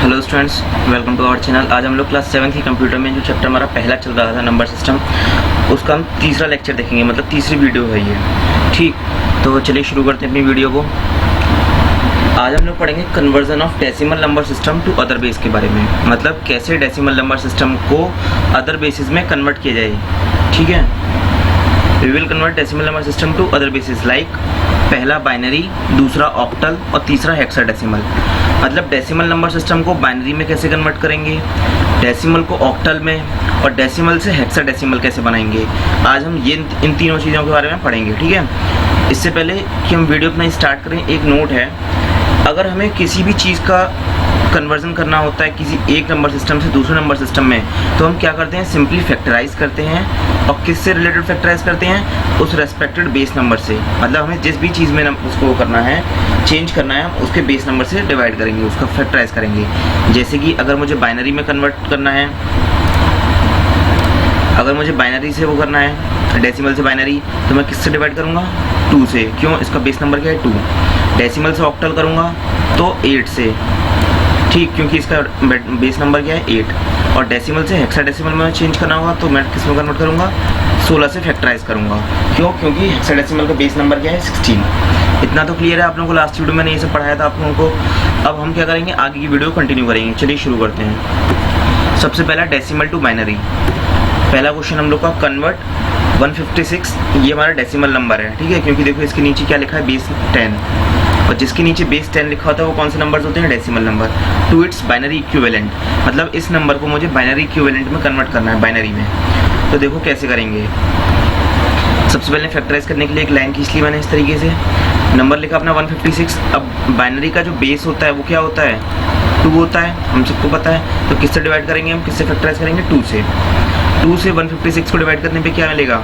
Hello students, welcome to our channel. आज हम लोग क्लास 7 की कंप्यूटर में जो चैप्टर हमारा पहला चल रहा था नंबर सिस्टम, उसका हम तीसरा लेक्चर देखेंगे, मतलब तीसरी वीडियो है ये। ठीक, तो चलिए शुरू करते हैं अपनी वीडियो को। आज हम लोग पढ़ेंगे conversion of decimal number system to other base के बारे में, मतलब कैसे डेसिमल नंबर सिस्टम को अदर बेसिस में कन्वर्ट किया जाए। ठीक है, we will convert decimal number system to other basis like पहला बाइनरी, दूसरा ऑक्टल और तीसरा हेक्साडेसिमल। मतलब डेसिमल नंबर सिस्टम को बाइनरी में कैसे कन्वर्ट करेंगे, डेसिमल को ऑक्टल में, और डेसिमल से हेक्साडेसिमल कैसे बनाएंगे। आज हम ये इन तीनों चीज़ों के बारे में पढ़ेंगे। ठीक है, इससे पहले कि हम वीडियो अपना स्टार्ट करें, एक नोट है। अगर हमें किसी भी चीज़ का कन्वर्जन करना होता है किसी एक नंबर सिस्टम से दूसरे नंबर सिस्टम में, तो हम क्या करते हैं, सिंपली फैक्टराइज करते हैं। और किससे रिलेटेड फैक्टराइज करते हैं, उस रेस्पेक्टेड बेस नंबर से। मतलब हमें जिस भी चीज़ में उसको करना है, चेंज करना है, उसके बेस नंबर से डिवाइड करेंगे, उसका फैक्टराइज करेंगे। जैसे कि अगर मुझे बाइनरी में कन्वर्ट करना है, अगर मुझे बाइनरी से वो करना है, डेसिमल से बाइनरी, तो मैं किससे डिवाइड करूँगा, 2 से। क्यों, इसका बेस नंबर क्या है, 2। डेसिमल से ऑक्टल करूँगा तो 8 से। ठीक, क्योंकि इसका बेस नंबर क्या है, 8। और डेसिमल से हेक्साडेसिमल में चेंज करना होगा तो मैं किस में कन्वर्ट करूँगा, 16 से फैक्टराइज करूँगा। क्यों, क्योंकि हेक्साडेसिमल का बेस नंबर क्या है, 16। इतना तो क्लियर है आप लोगों को, लास्ट वीडियो मैंने ये सब पढ़ाया था आप लोगों को। अब हम क्या करेंगे, आगे की वीडियो कंटिन्यू करेंगे। चलिए शुरू करते हैं। सबसे पहला डेसिमल टू बाइनरी। पहला क्वेश्चन हम लोग का, कन्वर्ट 156, ये हमारा डेसिमल नंबर है। ठीक है, क्योंकि देखो इसके नीचे क्या लिखा है, बेस 10, और जिसके नीचे बेस 10 लिखा होता है वो कौन से नंबर्स होते हैं, decimal number. To its binary equivalent, मतलब इस नंबर को मुझे बाइनरी इक्विवेलेंट में कन्वर्ट करना है, बाइनरी में। तो देखो कैसे करेंगे। सबसे पहले फैक्टराइज करने के लिए एक लाइन खींच ली मैंने इस तरीके से, नंबर लिखा अपना 156। अब बाइनरी का जो बेस होता है वो क्या होता है, 2 होता है, हम सबको पता है। तो किससे डिवाइड करेंगे हम, किससे फैक्टराइज करेंगे, 2 से। 2 से 156 को डिवाइड करने पे क्या मिलेगा।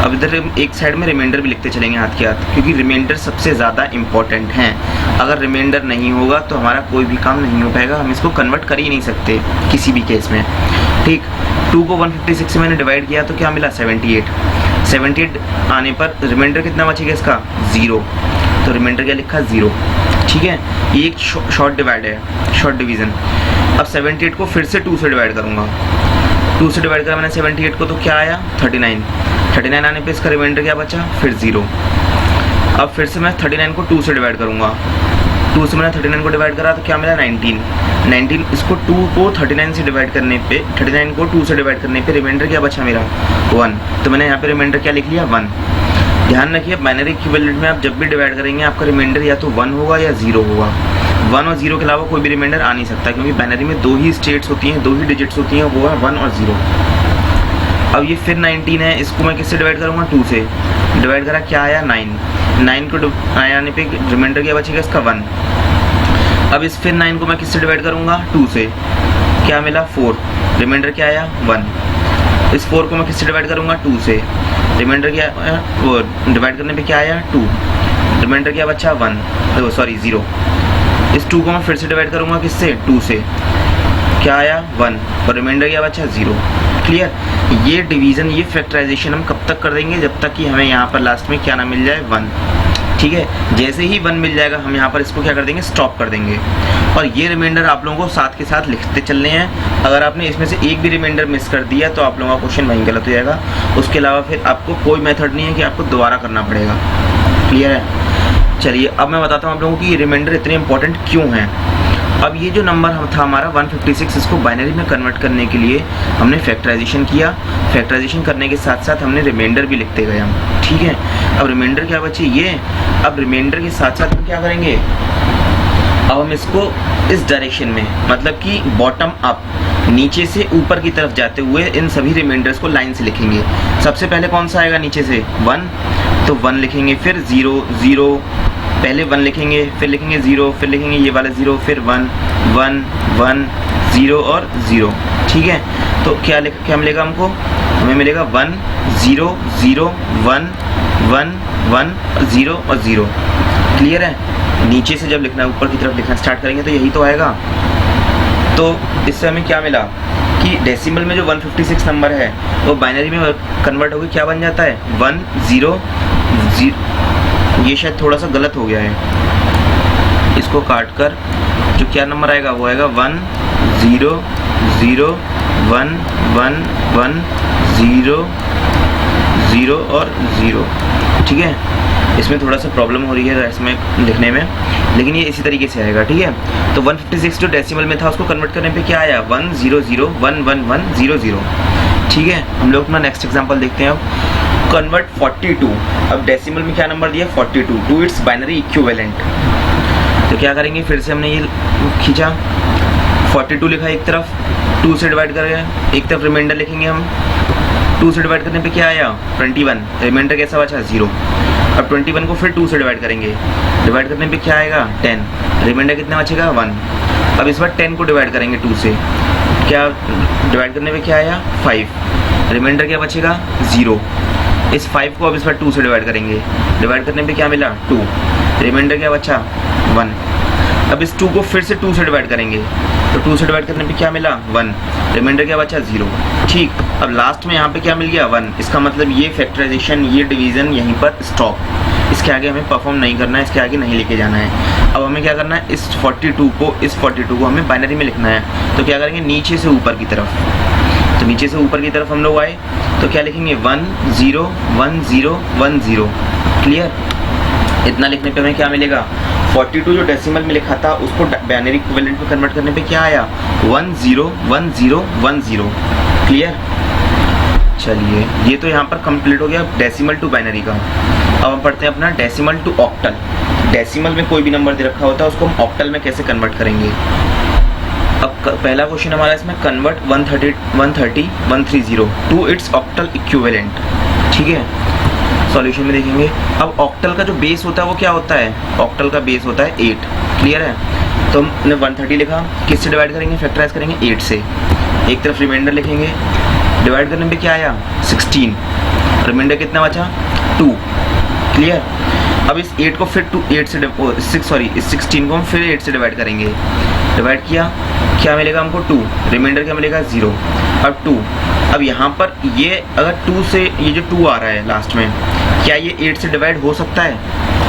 अब इधर एक साइड में रिमाइंडर भी लिखते चलेंगे हाथ के हाथ, क्योंकि रिमाइंडर सबसे ज़्यादा इंपॉर्टेंट हैं। अगर रिमाइंडर नहीं होगा तो हमारा कोई भी काम नहीं हो पाएगा, हम इसको कन्वर्ट कर ही नहीं सकते किसी भी केस में। ठीक, 2 को 156 से मैंने डिवाइड किया तो क्या मिला, 78। 78 आने पर रिमाइंडर कितना बचेगा इसका, 0। तो रिमाइंडर क्या लिखा, 0। ठीक है, ये एक शॉर्ट डिवाइड है, शॉर्ट डिवीज़न। अब 78 को फिर से 2 से डिवाइड करूँगा। 2 से डिवाइड करा मैंने 78 को तो क्या आया, 39। 39 आने पे इसका रिमाइंडर क्या बचा, फिर 0। अब फिर से मैं 39 को 2 से डिवाइड करूँगा। 2 से मैंने 39 को डिवाइड करा तो क्या मिला, 19। 19 इसको 2 को 39 से डिवाइड करने पे, 39 को 2 से डिवाइड करने पे रिमाइंडर क्या बचा मेरा, 1। तो मैंने यहाँ पे रिमाइंडर क्या लिख लिया, 1। ध्यान रखिए, बाइनरी इक्विवेलेंट में आप जब भी डिवाइड करेंगे आपका रिमाइंडर या तो 1 होगा या 0 होगा। 1 और 0 के अलावा कोई भी रिमाइंडर आ नहीं सकता, क्योंकि बाइनरी में 2 ही स्टेट्स होती हैं, 2 ही डिजिट्स होती हैं, वो है 1 और 0। अब ये फिर 19 है, इसको मैं किससे डिवाइड करूँगा, 2 से। डिवाइड करा, क्या आया, 9। 9 को आने पे रिमाइंडर क्या बचेगा इसका, 1। अब इस फिर 9 को मैं किससे डिवाइड करूँगा, 2 से। क्या मिला, 4। रिमाइंडर क्या आया, 1। इस 4 को मैं किससे डिवाइड करूँगा, 2 से। रिमाइंडर क्या, वो डिवाइड करने पे क्या आया, 2। रिमाइंडर क्या बचा, 1, सॉरी 0। इस 2 को मैं फिर से डिवाइड करूँगा किससे, 2 से। क्या आया, 1, और रिमाइंडर क्या बचा, 0। क्लियर। ये डिवीज़न, ये फैक्टराइजेशन हम कब तक कर देंगे, जब तक कि हमें यहाँ पर लास्ट में क्या ना मिल जाए, 1। ठीक है, जैसे ही 1 मिल जाएगा हम यहाँ पर इसको क्या कर देंगे, स्टॉप कर देंगे। और ये रिमाइंडर आप लोगों को साथ के साथ लिखते चलने हैं। अगर आपने इसमें से एक भी रिमाइंडर मिस कर दिया तो आप लोगों का क्वेश्चन वहीं गलत हो जाएगा। उसके अलावा फिर आपको कोई मेथड नहीं है कि आपको दोबारा करना पड़ेगा। क्लियर है। चलिए अब मैं बताता हूँ आप लोगों को ये रिमाइंडर इतने इंपॉर्टेंट क्यों हैं। अब ये जो नंबर था हमारा 156, इसको बाइनरी में कन्वर्ट करने के लिए हमने फैक्टराइजेशन किया। फैक्टराइजेशन करने के साथ साथ हमने रिमाइंडर भी लिखते गए हम। ठीक है, अब रिमाइंडर क्या बचे, ये। अब रिमाइंडर के साथ साथ हम क्या करेंगे, अब हम इसको इस डायरेक्शन में, मतलब कि बॉटम अप, नीचे से ऊपर की तरफ जाते हुए इन सभी रिमाइंडर्स को लाइन से लिखेंगे। सबसे पहले कौन सा आएगा नीचे से, 1, तो 1 लिखेंगे, फिर 0 0, पहले 1 लिखेंगे, फिर लिखेंगे 0, फिर लिखेंगे ये वाला 0, फिर 1 1 1 0 और 0। ठीक है, तो क्या मिलेगा हमको, हमें मिलेगा 1 0 0 1 1 1 0 और 0। क्लियर है। नीचे से जब लिखना, ऊपर की तरफ लिखना स्टार्ट करेंगे तो यही तो आएगा। तो इससे हमें क्या मिला कि डेसिमल में जो 156 नंबर है वो बाइनरी में कन्वर्ट होकर क्या बन जाता है, 1 0 0। ये शायद थोड़ा सा गलत हो गया है, इसको काट कर जो क्या नंबर आएगा वो आएगा 1 0 0 1 1 1 0 0 और 0। ठीक है, इसमें थोड़ा सा प्रॉब्लम हो रही है इसमें लिखने में, लेकिन ये इसी तरीके से आएगा। ठीक है, तो 156 जो डेसिमल में था उसको कन्वर्ट करने पे क्या आया 1 0 0 1 1 1 0 0। ठीक है, हम लोग अपना नेक्स्ट एग्जांपल देखते हैं। अब कन्वर्ट 42, अब डेसिमल में क्या नंबर दिया 42 टू इट्स बाइनरी इक्विवेलेंट। तो क्या करेंगे, फिर से हमने ये खींचा 42 लिखा एक तरफ, 2 से डिवाइड कर गया, एक तरफ रिमाइंडर लिखेंगे हम। 2 से डिवाइड करने पे क्या आया 21, रिमाइंडर कैसा बचा 0। अब 21 को फिर 2 से डिवाइड करेंगे, डिवाइड करने पे क्या आएगा 10, रिमाइंडर कितना बचेगा 1। अब इस बार 10 को डिवाइड करेंगे 2 से, क्या डिवाइड करने पे क्या आया 5, रिमाइंडर क्या बचेगा 0। इस 5 को अब इस बार 2 से डिवाइड करेंगे, डिवाइड करने पे क्या मिला 2, रिमाइंडर क्या बचा 1। अब इस 2 को फिर से 2 से डिवाइड करेंगे, तो 2 से डिवाइड करने पे क्या मिला 1, रिमाइंडर क्या बचा 0। ठीक, अब लास्ट में यहाँ पे क्या मिल गया 1। इसका मतलब ये फैक्टराइजेशन, ये डिवीजन यहीं पर स्टॉप, इसके आगे हमें परफॉर्म नहीं करना है, इसके आगे नहीं लेके जाना है। अब हमें क्या करना है, इस 42 को हमें बाइनरी में लिखना है। तो क्या करेंगे, नीचे से ऊपर की तरफ, तो नीचे से ऊपर की तरफ हम लोग आए तो क्या लिखेंगे 1 0 1 0 1 0। क्लियर, इतना लिखने पे हमें क्या मिलेगा 42 जो डेसिमल में लिखा था उसको बाइनरी इक्विवेलेंट में कन्वर्ट करने पे क्या आया 1 0 1 0 1 0। क्लियर, चलिए ये तो यहाँ पर कंप्लीट हो गया डेसिमल टू बाइनरी का। अब हम पढ़ते हैं अपना डेसिमल टू ऑक्टल। डेसिमल में कोई भी नंबर दे रखा होता है उसको हम ऑक्टल में कैसे कन्वर्ट करेंगे। अब पहला क्वेश्चन हमारा इसमें convert 130 to its octal equivalent. ठीक है, सॉल्यूशन में देखेंगे। अब ऑक्टल का जो बेस होता है वो क्या होता है, ऑक्टल का बेस होता है 8। क्लियर है, तो हमने 130 लिखा, किससे डिवाइड करेंगे, फैक्टराइज करेंगे 8 से। एक तरफ रिमाइंडर लिखेंगे, डिवाइड करने पे क्या आया 16, रिमाइंडर कितना बचा 2। क्लियर, अब इस 8 को फिर इस 16 को हम फिर 8 से डिवाइड करेंगे, डिवाइड किया क्या मिलेगा हमको 2, रिमाइंडर क्या मिलेगा 0। अब 2, अब यहाँ पर ये अगर 2 से ये जो 2 आ रहा है लास्ट में, क्या ये 8 से डिवाइड हो सकता है,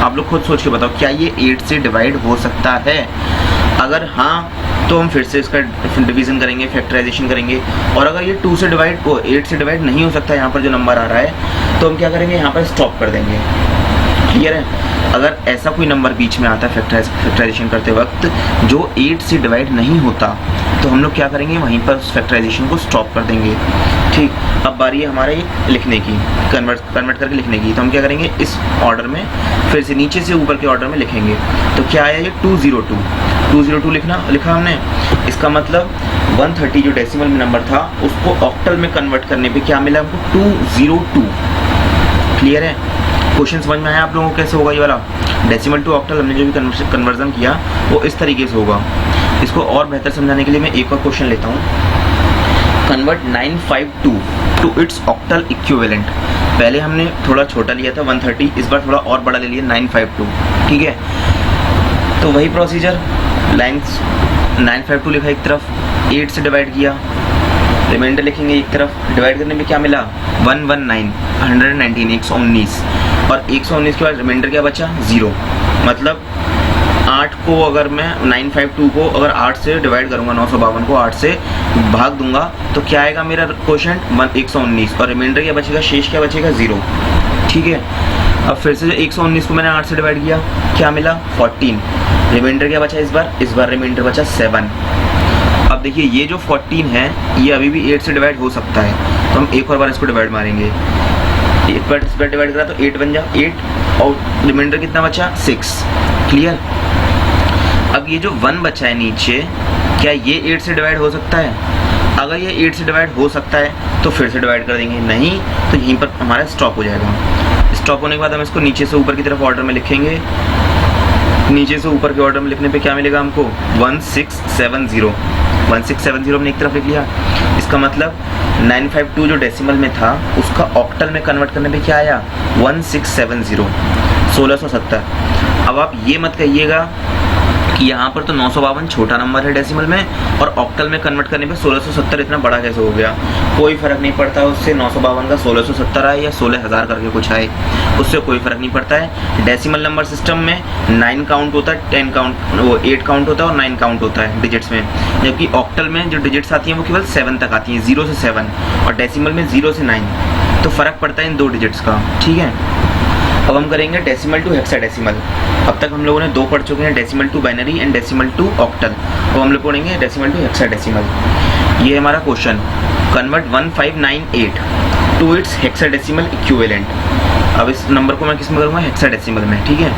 आप लोग खुद सोच के बताओ, क्या ये 8 से डिवाइड हो सकता है। अगर हाँ तो हम फिर से इसका डिवीजन करेंगे, फैक्टराइजेशन करेंगे। और अगर ये 8 से डिवाइड नहीं हो सकता यहाँ पर जो नंबर आ रहा है, तो हम क्या करेंगे यहाँ पर स्टॉप कर देंगे। क्लियर है, अगर ऐसा कोई नंबर बीच में आता है फैक्टराइजेशन करते वक्त जो 8 से डिवाइड नहीं होता, तो हम लोग क्या करेंगे वहीं पर उस फैक्टराइजेशन को स्टॉप कर देंगे। ठीक, अब बारी है हमारे लिखने की, कन्वर्ट करके लिखने की। तो हम क्या करेंगे, इस ऑर्डर में फिर से नीचे से ऊपर के ऑर्डर में लिखेंगे। तो क्या आया ये 202 लिखा हमने। इसका मतलब 130 जो डेसिमल में नंबर था उसको ऑक्टल में कन्वर्ट करने पे क्या मिला हमको 202। क्लियर है, क्वेश्चन समझ में आया आप लोगों को कैसे होगा ये वाला डेसिमल टू ऑक्टल। हमने जो भी कन्वर्जन किया वो इस तरीके से होगा। इसको और बेहतर समझाने के लिए मैं एक और क्वेश्चन लेता हूँ। Convert 952 to its octal equivalent. पहले हमने थोड़ा छोटा लिया था 130, इस बार थोड़ा और बड़ा ले लिया 952। ठीक है, तो वही प्रोसीजर, लाइन्स 952 लिखा एक तरफ, 8 से डिवाइड किया, रिमाइंडर लिखेंगे एक तरफ, डिवाइड करने में क्या मिला 119 और 119 के बाद रिमाइंडर क्या बचा 0। मतलब 8 को अगर मैं 952 को अगर 8 से डिवाइड करूंगा, 952 को 8 से भाग दूंगा तो क्या आएगा मेरा क्वोशंट 119 और रिमाइंडर क्या बचेगा, शेष क्या बचेगा 0। ठीक है, अब फिर से जो 119 को मैंने 8 से डिवाइड किया क्या मिला 14, रिमाइंडर क्या बचा इस बार रिमाइंडर बचा 7। अब देखिए ये जो 14 है ये अभी भी 8 से डिवाइड हो सकता है, तो हम एक और बार इसको डिवाइड मारेंगे। एक बार इस बार डिवाइड करा तो 8 बन जा 8 और रिमाइंडर कितना बचा 6। क्लियर, अब ये जो 1 बचा है नीचे, क्या ये 8 से डिवाइड हो सकता है। अगर ये 8 से डिवाइड हो सकता है तो फिर से डिवाइड कर देंगे, नहीं तो यहीं पर हमारा स्टॉप हो जाएगा। स्टॉप होने के बाद हम इसको नीचे से ऊपर की तरफ ऑर्डर में लिखेंगे। नीचे से ऊपर के ऑर्डर में लिखने पे क्या मिलेगा हमको 1670 हमने एक तरफ लिख लिया। इसका मतलब 952 जो डेसिमल में था उसका ऑक्टल में कन्वर्ट करने पे क्या आया 1670, 1670। अब आप ये मत कहिएगा कि यहाँ पर तो 952 छोटा नंबर है डेसिमल में, और ऑक्टल में कन्वर्ट करने पे 1670 इतना बड़ा कैसे हो गया। कोई फ़र्क नहीं पड़ता उससे 952 का 1670 आए या 16,000 करके कुछ आए, उससे कोई फ़र्क नहीं पड़ता है। डेसिमल नंबर सिस्टम में 9 काउंट होता है, 10 काउंट, वो 8 काउंट होता है और 9 काउंट होता है डिजिट्स में, जबकि ऑक्टल में जो डिजिट्स आती हैं वो केवल 7 तक आती हैं, 0 से 7, और डेसिमल में 0 से 9। तो फ़र्क पड़ता है इन 2 डिजिट्स का, ठीक है। अब हम करेंगे डेसिमल टू हेक्साडेसिमल। अब तक हम लोगों ने 2 पढ़ चुके हैं, decimal to binary and decimal to octal. अब हम लोग पढ़ेंगे डेसिमल टू हेक्साडेसिमल। ये हमारा question, convert 1598 to its hexadecimal equivalent. अब इस नंबर को मैं किस में करूँगा, हेक्साडेसिमल में, ठीक है।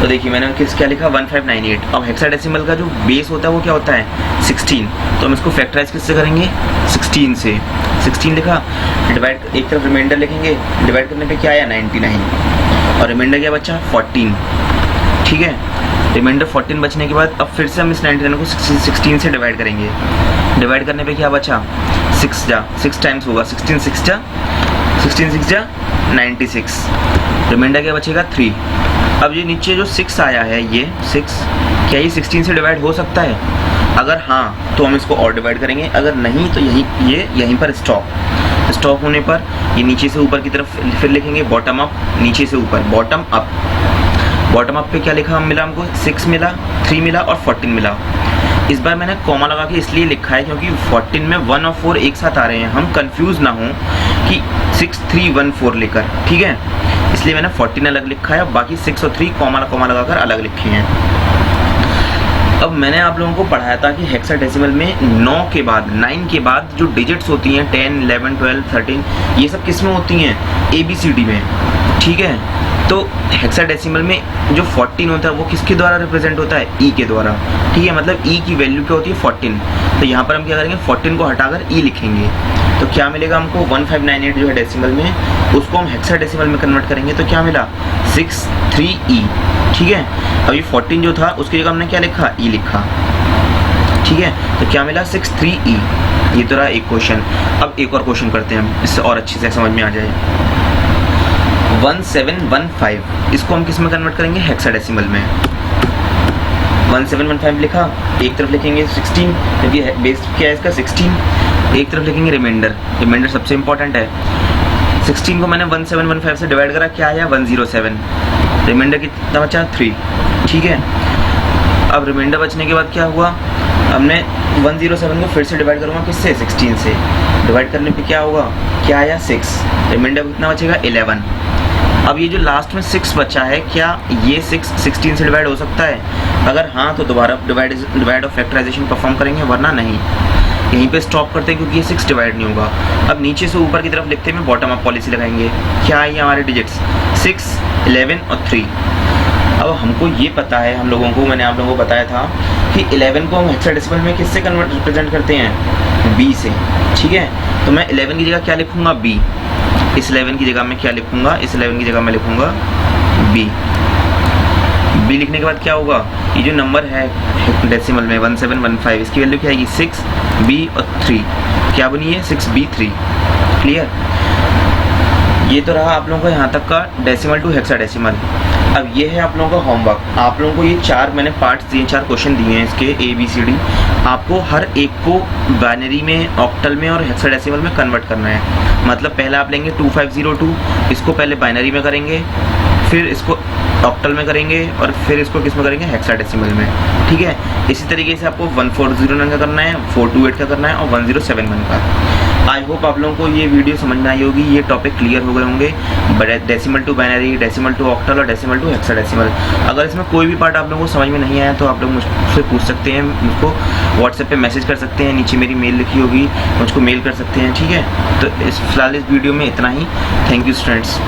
तो देखिए मैंने क्या लिखा, 1598। अब हेक्साडेसिमल का जो बेस होता है वो क्या होता है, 16। तो हम इसको फैक्टराइज किससे करेंगे, 16 से। 16 लिखा, डिवाइड, एक तरफ रिमाइंडर लिखेंगे, डिवाइड करने पे क्या आया, 99, और रिमाइंडर क्या बचा, 14, ठीक है। रिमाइंडर 14 बचने के बाद अब फिर से हम इस 99 को 16 से डिवाइड करेंगे। डिवाइड करने पे क्या बचा, 6 टाइम्स होगा, 16 6 जा 96, रिमाइंडर क्या बचेगा, 3। अब ये नीचे जो 6 आया है, ये 6 क्या ये 16 से डिवाइड हो सकता है? अगर हाँ तो हम इसको और डिवाइड करेंगे, अगर नहीं तो यहीं पर स्टॉप होने पर ये नीचे से ऊपर की तरफ फिर लिखेंगे बॉटम अप, नीचे से ऊपर बॉटम अप। बॉटम अप पे क्या लिखा मिला हमको, 6 मिला, 3 मिला और 14 मिला। इस बार मैंने कॉमा लगा के इसलिए लिखा है क्योंकि 14 में 1 और 4 एक साथ आ रहे हैं, हम कंफ्यूज ना हो कि 6 3 1 4 लेकर, ठीक है। इसलिए मैंने 14 अलग लिखा है, बाकी 6 और 3 कॉमा लगाकर अलग लिखे हैं। अब मैंने आप लोगों को पढ़ाया था कि हेक्साडेसिमल में 9 के बाद जो डिजिट्स होती हैं 10, 11, 12, 13, ये सब किस में होती हैं, ABCD में, ठीक है। तो हेक्साडेसिमल में जो 14 होता है वो किसके द्वारा रिप्रेजेंट होता है, E के द्वारा, ठीक है। मतलब E की वैल्यू क्या होती है, 14। तो यहाँ पर हम क्या करेंगे, 14 को हटाकर E लिखेंगे, तो क्या मिलेगा हमको, 1598 जो है डेसिमल में, उसको हम हेक्साडेसिमल में कन्वर्ट करेंगे तो क्या मिला, 63E, ठीक है। अब ये 14 जो था उसकी जगह हमने क्या लिखा, E लिखा, ठीक है। तो क्या मिला, 63E। ये तो रहा एक क्वेश्चन। अब एक और क्वेश्चन करते हैं हम, इससे और अच्छे से समझ में आ जाए। 1715, इसको हम किस में कन्वर्ट करेंगे, हेक्साडेसिमल में। 1715 लिखा, एक तरफ लिखेंगे 16 क्योंकि बेस क्या है इसका, 16। एक तरफ लिखेंगे रिमाइंडर सबसे इंपॉर्टेंट है। 16 को मैंने 1715 से डिवाइड करा, क्या आया, 107। रिमाइंडर कितना बचा, 3, ठीक है। अब रिमाइंडर बचने के बाद क्या हुआ, हमने 107 को फिर से डिवाइड करूँगा किससे, 16 से। डिवाइड करने पे क्या होगा, क्या आया, 6। रिमाइंडर कितना बचेगा, 11। अब ये जो लास्ट में 6 बचा है, क्या ये 6 16 से डिवाइड हो सकता है? अगर हाँ तो दोबारा डिवाइड और फैक्टराइजेशन परफॉर्म करेंगे, वरना नहीं। यहीं पे स्टॉप करते हैं क्योंकि ये 6 डिवाइड नहीं होगा। अब नीचे से ऊपर की तरफ लिखते हैं, बॉटम अप पॉलिसी लगाएंगे। क्या है ये हमारे डिजिट्स, 6, 11 और 3। अब हमको ये पता है, हम लोगों को, मैंने आप लोगों को बताया था कि 11 को हम हेक्साडेसिमल में किससे कन्वर्ट रिप्रेजेंट करते हैं, B से, ठीक है। तो मैं 11 की जगह क्या लिखूंगा, B। इस 11 की जगह मैं क्या लिखूंगा, इस 11 की जगह मैं लिखूंगा B। B लिखने के बाद क्या होगा, ये जो नंबर है डेसिमल में 1715, इसकी वैल्यू क्या आएगी, 6B और 3, क्या बनी है, 6B3। क्लियर। ये तो रहा आप लोगों को यहाँ तक का डेसिमल टू हेक्साडेसिमल। अब ये है आप लोगों का होमवर्क। आप लोगों को ये 4 मैंने पार्ट्स दिए, 4 क्वेश्चन दिए हैं इसके ABCD। आपको हर एक को बाइनरी में, ऑक्टल में और हेक्साडेसिमल में कन्वर्ट करना है। मतलब पहला आप लेंगे 2502, इसको पहले बाइनरी में करेंगे, फिर इसको ऑक्टल में करेंगे और फिर इसको किस में करेंगे, हेक्साडेसिमल में, ठीक है। इसी तरीके से आपको 1409 का करना है, 428 का करना है और 1071 का। आई होप आप लोगों को ये वीडियो समझ में आई होगी, ये टॉपिक क्लियर हो गए होंगे, decimal to binary, decimal to octal और डेसिमल टू हेक्साडेसिमल। अगर इसमें कोई भी पार्ट आप लोगों को समझ में नहीं आया तो आप लोग मुझसे पूछ सकते हैं, मुझको व्हाट्सएप पे मैसेज कर सकते हैं, नीचे मेरी मेल लिखी होगी, मुझको मेल कर सकते हैं, ठीक है। तो फिलहाल इस वीडियो में इतना ही। Thank you students.